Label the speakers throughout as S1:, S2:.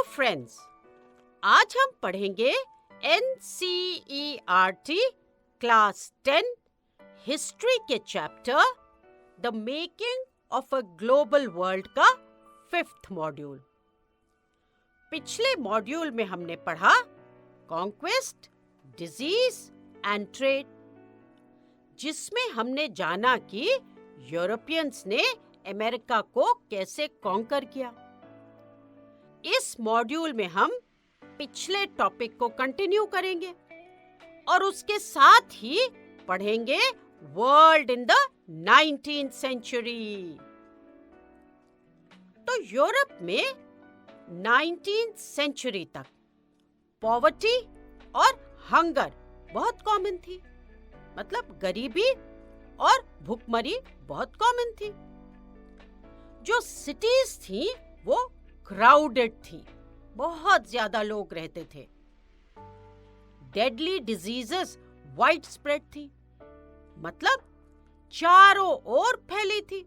S1: Friends, आज हम पढ़ेंगे NCERT क्लास 10 हिस्ट्री के chapter the making of a global world का 5th मॉड्यूल। पिछले मॉड्यूल में हमने पढ़ा कॉन्क्वेस्ट, डिजीज एंड ट्रेड, जिसमें हमने जाना कि यूरोपियंस ने अमेरिका को कैसे कॉन्कर किया। इस मॉड्यूल में हम पिछले टॉपिक को कंटिन्यू करेंगे और उसके साथ ही पढ़ेंगे world in the 19th century. तो यूरोप में 19th सेंचुरी तक पॉवर्टी और हंगर बहुत कॉमन थी, मतलब गरीबी और भूखमरी बहुत कॉमन थी। जो सिटीज थी वो क्राउडेड थी, बहुत ज्यादा लोग रहते थे। डेडली डिजीजेस वाइड स्प्रेड थी, मतलब चारों ओर फैली थी।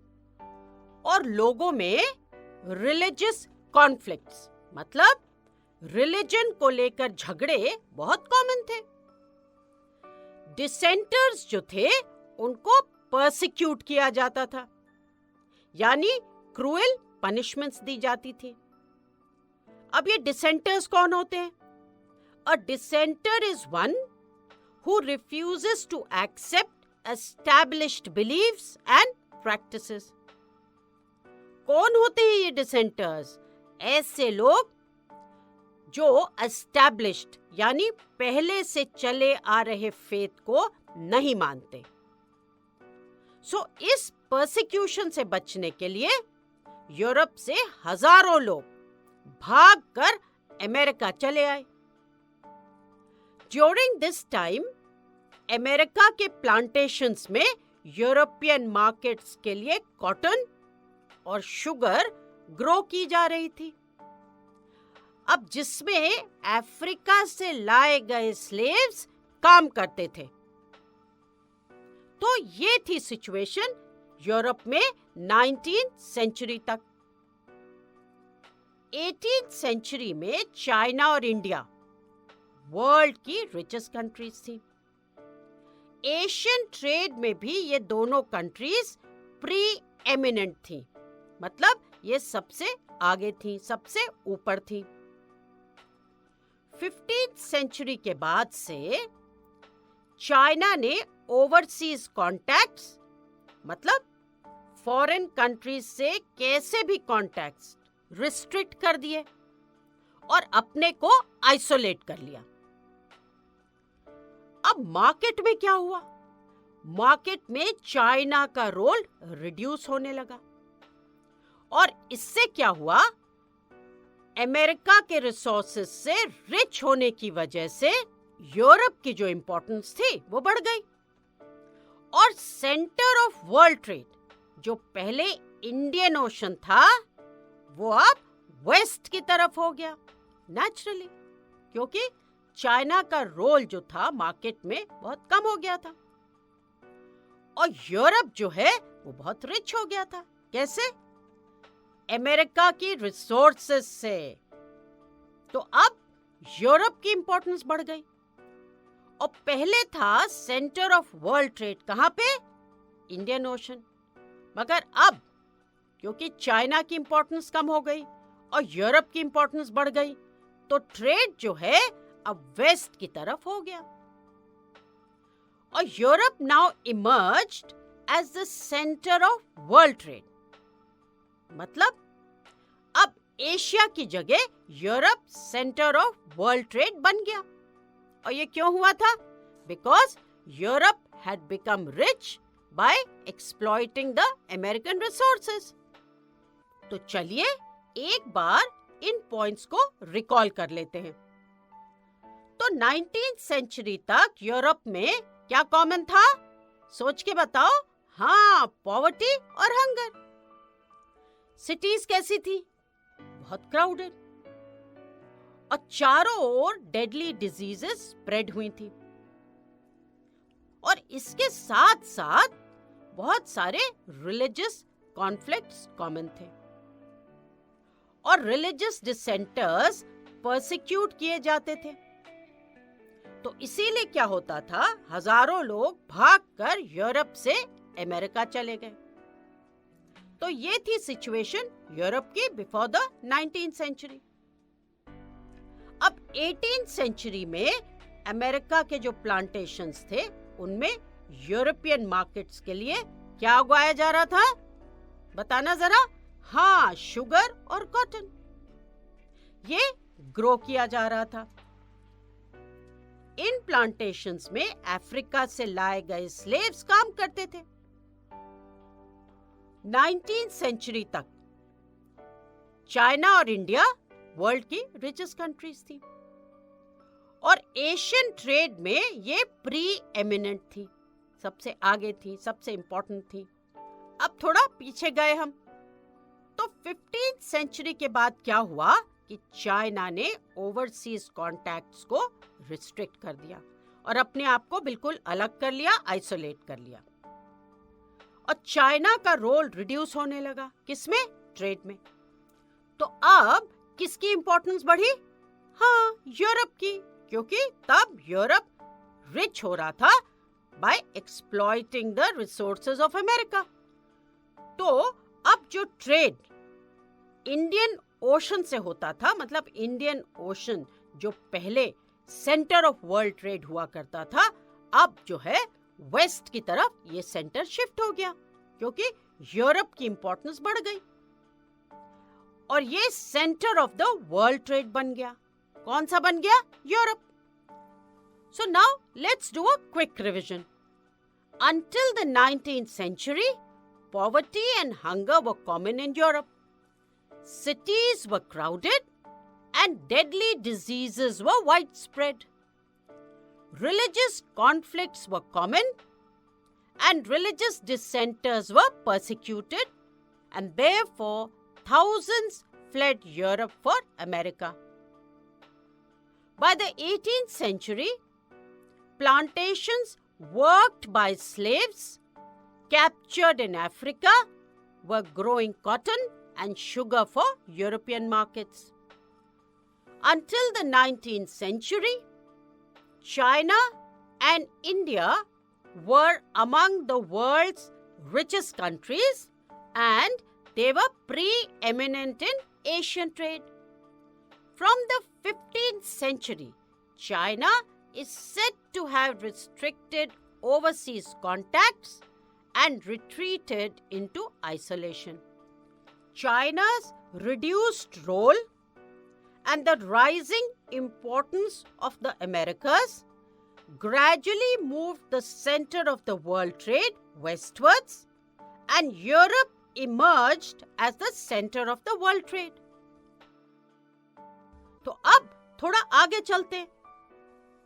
S1: और लोगों में रिलीजियस कॉन्फ्लिक्ट्स, मतलब रिलीजन को लेकर झगड़े बहुत कॉमन थे। डिसेंटर्स जो थे उनको परसिक्यूट किया जाता था, यानी क्रूएल पनिशमेंट्स दी जाती थी। अब ये डिसेंटर्स कौन होते हैं? A dissenter is one who refuses to accept established believes and practices. कौन होते हैं ये डिसेंटर्स? ऐसे लोग जो एस्टैब्लिश्ड यानी पहले से चले आ रहे फेथ को नहीं मानते। सो इस परसिक्यूशन से बचने के लिए यूरोप से हजारों लोग भागकर अमेरिका चले आए। ड्यूरिंग दिस टाइम अमेरिका के प्लांटेशंस में यूरोपियन मार्केट्स के लिए कॉटन और शुगर ग्रो की जा रही थी। अब जिसमें अफ्रीका से लाए गए स्लेव्स काम करते थे। तो ये थी सिचुएशन यूरोप में 19th सेंचुरी तक। 18th सेंचुरी में चाइना और इंडिया वर्ल्ड की रिचेस्ट कंट्रीज थी। एशियन ट्रेड में भी ये दोनों कंट्रीज प्री एमिनेंट थी, मतलब ये सबसे आगे थी, सबसे ऊपर थी। 15th सेंचुरी के बाद से चाइना ने ओवरसीज कॉन्टैक्ट्स, मतलब फॉरेन कंट्रीज से कैसे भी कॉन्टैक्ट्स रिस्ट्रिक्ट कर दिए और अपने को आइसोलेट कर लिया। अब मार्केट में क्या हुआ? मार्केट में चाइना का रोल रिड्यूस होने लगा और इससे क्या हुआ? अमेरिका के रिसोर्सेज से रिच होने की वजह से यूरोप की जो इंपॉर्टेंस थी वो बढ़ गई और सेंटर ऑफ वर्ल्ड ट्रेड, जो पहले इंडियन ओशन था, वो अब वेस्ट की तरफ हो गया नेचुरली, क्योंकि चाइना का रोल जो था मार्केट में बहुत कम हो गया था और यूरोप जो है वो बहुत रिच हो गया था। कैसे? अमेरिका की रिसोर्सेज से। तो अब यूरोप की इंपॉर्टेंस बढ़ गई और पहले था सेंटर ऑफ वर्ल्ड ट्रेड कहां पे? Indian ocean. मगर अब क्योंकि चाइना की इंपॉर्टेंस कम हो गई और यूरोप की इंपॉर्टेंस बढ़ गई, तो ट्रेड जो है अब वेस्ट की तरफ हो गया और Europe now emerged as the centre of world trade. मतलब अब एशिया की जगह Europe centre of world trade बन गया। और ये क्यों हुआ था? Because Europe had become rich by exploiting the American resources. तो चलिए एक बार इन पॉइंट्स को रिकॉल कर लेते हैं। तो 19th सेंचुरी तक यूरोप में क्या कॉमन था? सोच के बताओ। हाँ, पॉवर्टी और हंगर। सिटीज कैसी थी? बहुत क्राउडेड और चारों ओर डेडली डिजीजेस स्प्रेड हुई थी और इसके साथ साथ बहुत सारे रिलीजियस कॉन्फ्लिक्ट्स कॉमन थे और रिलीजियस डिसेंटर्स परसिक्यूट किए जाते थे। तो इसीलिए क्या होता था, हजारों लोग भागकर यूरोप से अमेरिका चले गए। तो ये थी सिचुएशन यूरोप की बिफोर द 19th सेंचुरी। अब 18th सेंचुरी में अमेरिका के जो प्लांटेशंस थे उनमें यूरोपियन मार्केट्स के लिए क्या उगाया जा रहा था, बताना जरा। हाँ, शुगर और कॉटन, ये ग्रो किया जा रहा था। इन प्लांटेशंस में अफ्रीका से लाए गए स्लेव्स काम करते थे। 19th सेंचुरी तक चाइना और इंडिया वर्ल्ड की रिचेस्ट कंट्रीज थी और एशियन ट्रेड में ये प्री एमिनेंट थी, सबसे आगे थी, सबसे इंपॉर्टेंट थी। अब थोड़ा पीछे गए हम, तो 15th सेंचुरी के बाद क्या हुआ कि चाइना ने ओवरसीज कॉन्टैक्ट्स को रिस्ट्रिक्ट कर दिया और अपने आप को बिल्कुल अलग कर लिया, आइसोलेट कर लिया। और चाइना का रोल रिड्यूस होने लगा, किसमें? ट्रेड में। तो अब किसकी इंपॉर्टेंस बढ़ी? हाँ, यूरोप की, क्योंकि तब यूरोप रिच हो रहा था by exploiting the resources of America. तो अब जो ट्रेड इंडियन ओशन से होता था, मतलब इंडियन ओशन जो पहले सेंटर ऑफ वर्ल्ड ट्रेड हुआ करता था, अब जो है वेस्ट की तरफ ये सेंटर शिफ्ट हो गया, क्योंकि यूरोप की इंपॉर्टेंस बढ़ गई और ये centre of the world trade बन गया। कौन सा बन गया? Europe. So now let's do a quick revision. Until the 19th century, poverty and hunger were common in Europe. Cities were crowded and deadly diseases were widespread. Religious conflicts were common and religious dissenters were persecuted, and therefore thousands fled Europe for America. By the 18th century, plantations worked by slaves captured in Africa were growing cotton and sugar for European markets. Until the 19th century, China and India were among the world's richest countries and they were preeminent in Asian trade. From the 15th century, China is said to have restricted overseas contacts and retreated into isolation. China's reduced role and the rising importance of the Americas gradually moved the center of the world trade westwards, and Europe emerged as the center of the world trade. तो अब थोड़ा आगे चलते।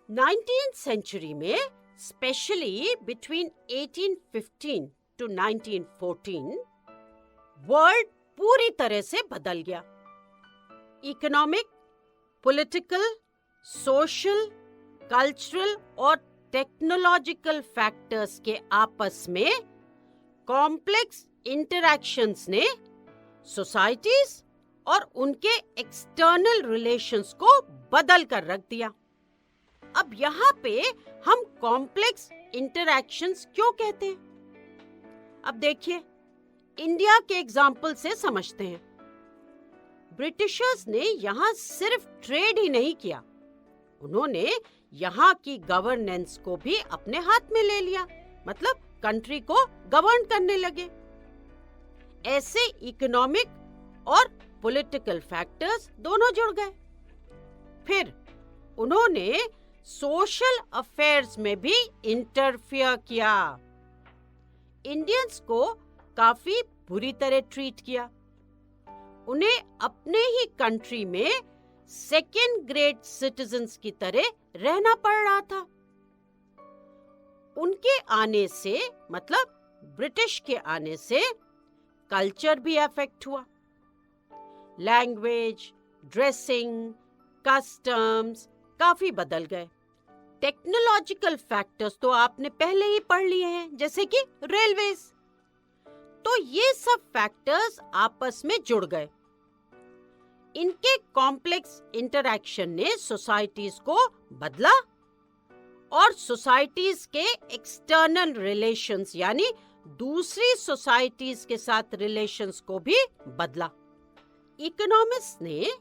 S1: 19th century में specially between 1815 to 1914 world पूरी तरह से बदल गया। इकोनॉमिक, पॉलिटिकल, सोशल, कल्चरल और टेक्नोलॉजिकल फैक्टर्स के आपस में कॉम्प्लेक्स इंटरैक्शंस ने सोसाइटीज और उनके एक्सटर्नल रिलेशंस को बदल कर रख दिया। अब यहाँ पे हम कॉम्प्लेक्स इंटरैक्शंस क्यों कहते हैं? अब देखिए, इंडिया के एग्जाम्पल से समझते हैं। ब्रिटिशर्स ने यहाँ सिर्फ ट्रेड ही नहीं किया, उन्होंने यहाँ की गवर्नेंस को भी अपने हाथ में ले लिया, मतलब कंट्री को गवर्न करने लगे। ऐसे इकोनॉमिक और पॉलिटिकल फैक्टर्स दोनों जुड़ गए। फिर उन्होंने सोशल अफेयर्स में भी इंटरफियर किया। इंडियंस को काफी बुरी तरह ट्रीट किया। उन्हें अपने ही कंट्री में सेकेंड ग्रेड सिटीजन्स की तरह रहना पड़ रहा था। उनके आने से, मतलब ब्रिटिश के आने से, कल्चर भी अफेक्ट हुआ। लैंग्वेज, ड्रेसिंग, कस्टम्स काफी बदल गए। टेक्नोलॉजिकल फैक्टर्स तो आपने पहले ही पढ़ लिए हैं, जैसे कि रेलवेज। तो ये सब फैक्टर्स आपस में जुड़ गए। इनके कॉम्प्लेक्स इंटरैक्शन ने सोसाइटीज को बदला और सोसाइटीज के एक्सटर्नल रिलेशंस यानी दूसरी सोसाइटीज के साथ रिलेशंस को भी बदला। इकोनॉमिस्ट ने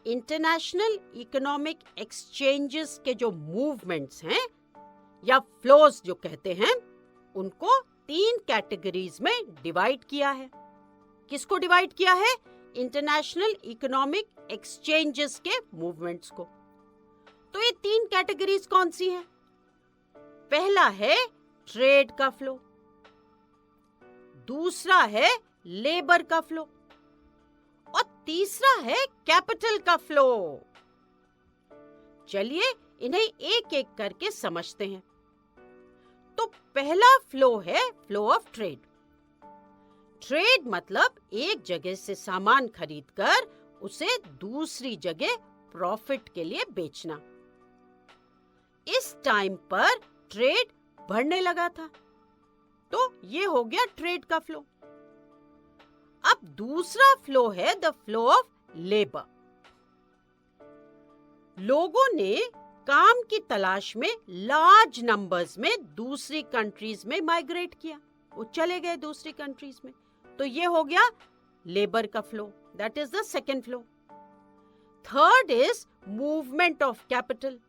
S1: इंटरनेशनल इकोनॉमिक एक्सचेंजेस के जो मूवमेंट्स हैं या फ्लोज जो कहते हैं उनको 3 कैटेगरीज में डिवाइड किया है। किसको डिवाइड किया है? इंटरनेशनल इकोनॉमिक एक्सचेंजेस के मूवमेंट्स को। तो ये 3 कैटेगरीज कौन सी हैं? पहला है ट्रेड का फ्लो, दूसरा है लेबर का फ्लो और तीसरा है कैपिटल का फ्लो। चलिए इन्हें एक एक करके समझते हैं। तो पहला फ्लो है फ्लो ऑफ ट्रेड। ट्रेड मतलब एक जगह से सामान खरीदकर उसे दूसरी जगह प्रॉफिट के लिए बेचना। इस टाइम पर ट्रेड बढ़ने लगा था, तो ये हो गया ट्रेड का फ्लो। अब दूसरा फ्लो है द फ्लो ऑफ लेबर। लोगों ने काम की तलाश में लार्ज नंबर्स में दूसरी कंट्रीज में माइग्रेट किया, वो चले गए दूसरी कंट्रीज में, तो ये हो गया लेबर का flow, that is the second flow. Third is movement of capital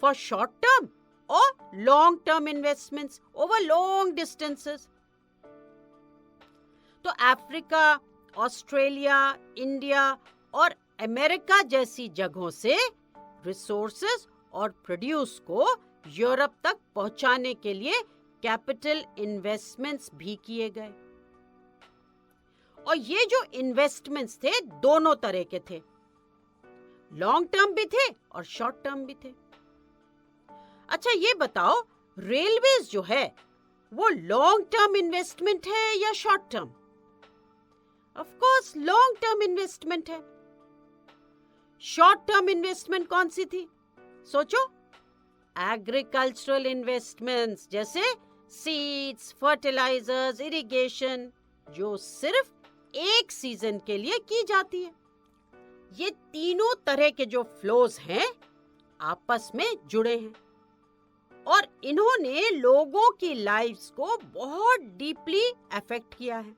S1: for short term और long term investments over long distances. तो अफ्रीका, ऑस्ट्रेलिया, इंडिया और अमेरिका जैसी जगहों से रिसोर्सेज और प्रोड्यूस को यूरोप तक पहुंचाने के लिए कैपिटल इन्वेस्टमेंट्स भी किए गए। और ये जो इन्वेस्टमेंट्स थे दोनों तरह के थे, लॉन्ग टर्म भी थे और शॉर्ट टर्म भी थे। अच्छा ये बताओ, रेलवेज जो है वो लॉन्ग टर्म इन्वेस्टमेंट है या short term? Of course long term investment है। शॉर्ट टर्म इन्वेस्टमेंट कौन सी थी? सोचो, एग्रीकल्चरल इन्वेस्टमेंट्स जैसे सीड्स, फर्टिलाइजर्स, इरिगेशन, जो सिर्फ एक सीजन के लिए की जाती है। ये तीनों तरह के जो फ्लोज हैं आपस में जुड़े हैं और इन्होंने लोगों की लाइफ्स को बहुत डीपली अफेक्ट किया है।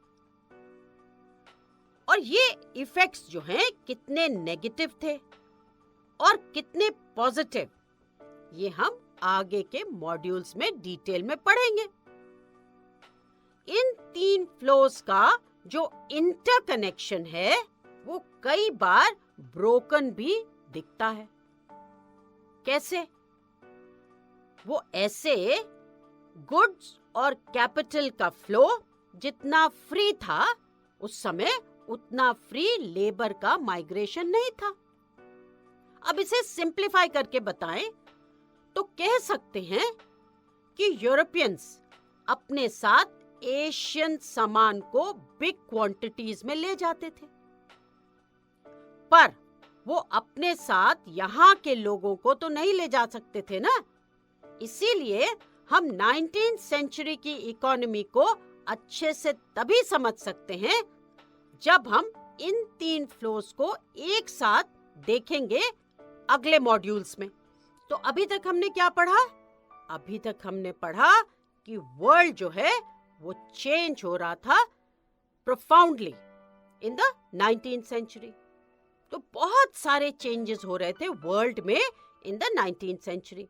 S1: और ये इफेक्ट्स जो हैं कितने नेगेटिव थे और कितने पॉजिटिव, ये हम आगे के मॉड्यूल्स में डिटेल में पढ़ेंगे। इन 3 फ्लोज का जो इंटरकनेक्शन है वो कई बार ब्रोकन भी दिखता है। कैसे? वो ऐसे, गुड्स और कैपिटल का फ्लो जितना फ्री था उस समय उतना फ्री लेबर का माइग्रेशन नहीं था। अब इसे सिंप्लीफाई करके बताएं तो कह सकते हैं कि यूरोपियंस अपने साथ एशियन सामान को बिग क्वांटिटीज में ले जाते थे, पर वो अपने साथ यहाँ के लोगों को तो नहीं ले जा सकते थे ना। इसीलिए हम 19th सेंचुरी की इकोनॉमी को अच्छे से तभी समझ सकते हैं जब हम इन 3 फ्लोज को एक साथ देखेंगे अगले मॉड्यूल्स में। तो अभी तक हमने क्या पढ़ा? अभी तक हमने पढ़ा कि वर्ल्ड जो है वो चेंज हो रहा था profoundly in the 19th century. तो बहुत सारे चेंजेस हो रहे थे वर्ल्ड में इन द 19th सेंचुरी।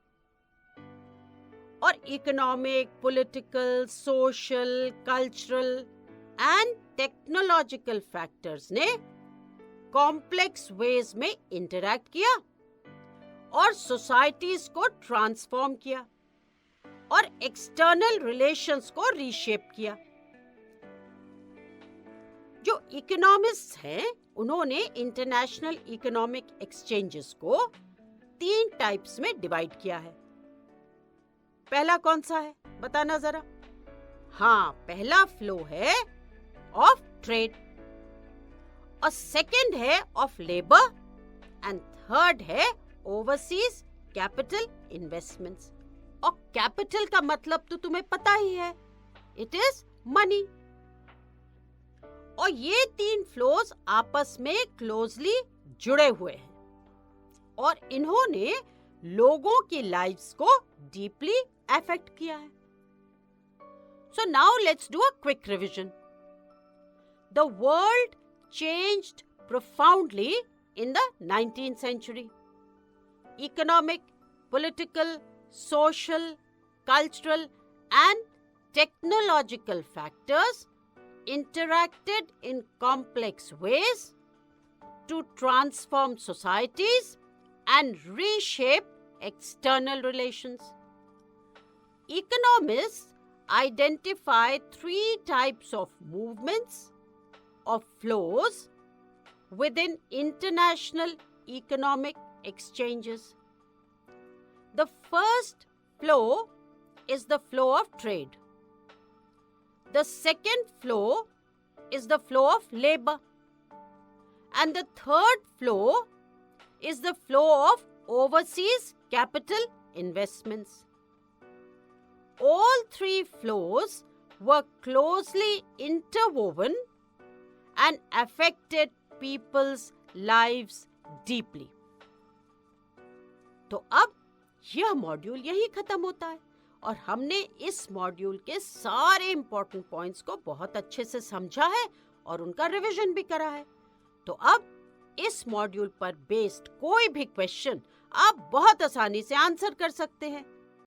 S1: और economic, political, social, cultural and technological factors ने कॉम्प्लेक्स वेज में इंटरैक्ट किया और सोसाइटीज को ट्रांसफॉर्म किया और एक्सटर्नल रिलेशंस को रीशेप किया। जो इकोनॉमिस्ट्स हैं उन्होंने इंटरनेशनल इकोनॉमिक एक्सचेंजेस को 3 टाइप्स में डिवाइड किया है। पहला कौन सा है बताना जरा? हाँ, पहला फ्लो है ऑफ ट्रेड और सेकंड है ऑफ लेबर एंड थर्ड है ओवरसीज कैपिटल इन्वेस्टमेंट्स। और कैपिटल का मतलब तो तुम्हें पता ही है, इट इज मनी। और ये 3 फ्लोज आपस में क्लोजली जुड़े हुए हैं और इन्होंने लोगों की लाइफ्स को डीपली अफेक्ट किया है। So now let's do a quick revision. The world changed profoundly in the 19th century. Economic, political, social, cultural, and technological factors interacted in complex ways to transform societies and reshape external relations. Economists identify three types of movements or flows within international economic exchanges. The first flow is the flow of trade. The second flow is the flow of labor. And the third flow is the flow of overseas capital investments. All three flows were closely interwoven and affected people's lives deeply. तो अब यह module यही खत्म होता है और हमने इस मॉड्यूल के सारे इंपॉर्टेंट पॉइंट्स को बहुत अच्छे से समझा है और उनका रिवीजन भी करा है। तो अब इस मॉड्यूल पर बेस्ड कोई भी क्वेश्चन आप बहुत आसानी से आंसर कर सकते हैं।